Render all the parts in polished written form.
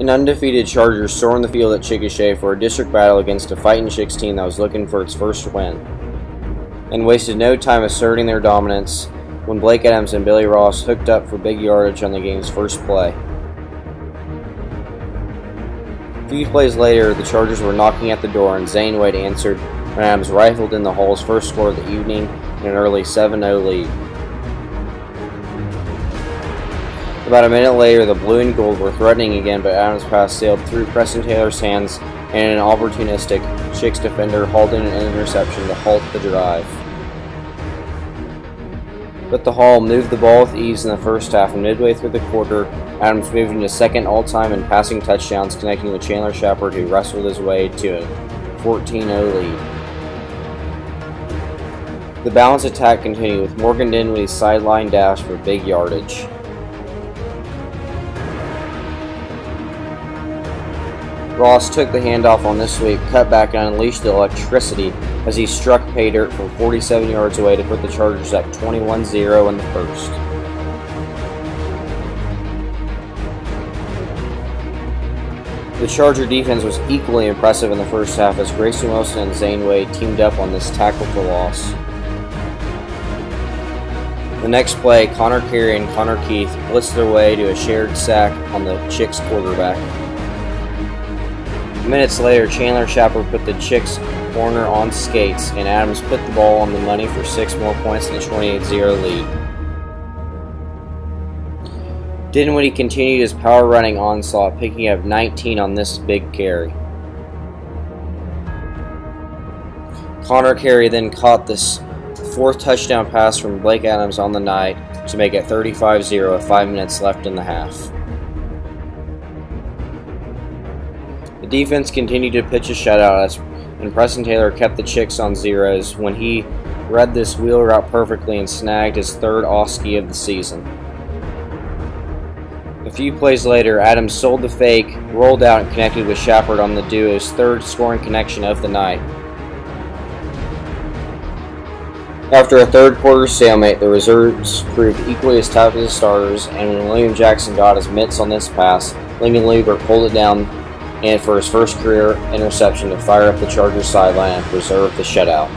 An undefeated Chargers stormed the field at Chickasha for a district battle against a fighting Chicks team that was looking for its first win, and wasted no time asserting their dominance when Blake Adams and Billy Ross hooked up for big yardage on the game's first play. A few plays later, the Chargers were knocking at the door, and Zane Wade answered when Adams rifled in the Hall's first score of the evening in an early 7-0 lead. About a minute later, the blue and gold were threatening again, but Adams' pass sailed through Preston Taylor's hands, and an opportunistic Chicks defender hauled in an interception to halt the drive. But the Hall moved the ball with ease in the first half, and midway through the quarter, Adams moved into second all-time in passing touchdowns, connecting with Chandler Shepard, who wrestled his way to a 14-0 lead. The balanced attack continued with Morgan Dinwiddie's sideline dash for big yardage. Ross took the handoff on this sweep, cut back, and unleashed the electricity as he struck pay dirt from 47 yards away to put the Chargers up 21-0 in the first. The Charger defense was equally impressive in the first half as Grayson Wilson and Zane Wade teamed up on this tackle for loss. The next play, Connor Carey and Connor Keith blitzed their way to a shared sack on the Chicks quarterback. Minutes later, Chandler Shepard put the Chicks corner on skates, and Adams put the ball on the money for 6 more points in a 28-0 lead. Dinwiddie continued his power running onslaught, picking up 19 on this big carry. Connor Carey then caught this fourth touchdown pass from Blake Adams on the night to make it 35-0 with 5 minutes left in the half. The defense continued to pitch a shutout, and Preston Taylor kept the Chicks on zeros when he read this wheel route perfectly and snagged his third Oski of the season. A few plays later, Adams sold the fake, rolled out, and connected with Shepard on the duo's third scoring connection of the night. After a third-quarter stalemate, the reserves proved equally as tough as the starters, and when William Jackson got his mitts on this pass, Lincoln Liebert pulled it down and for his first career interception to fire up the Chargers sideline and preserve the shutout.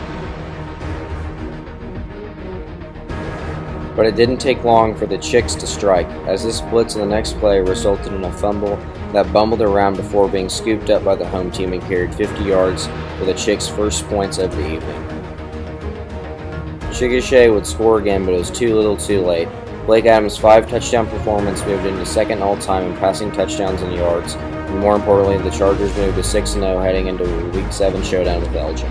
But it didn't take long for the Chicks to strike, as this blitz on the next play resulted in a fumble that bumbled around before being scooped up by the home team and carried 50 yards for the Chicks' first points of the evening. Chickasha would score again, but it was too little too late. Blake Adams' 5-touchdown performance moved into second all-time in passing touchdowns and yards, and more importantly, the Chargers moved to 6-0 heading into Week 7 showdown with Elgin.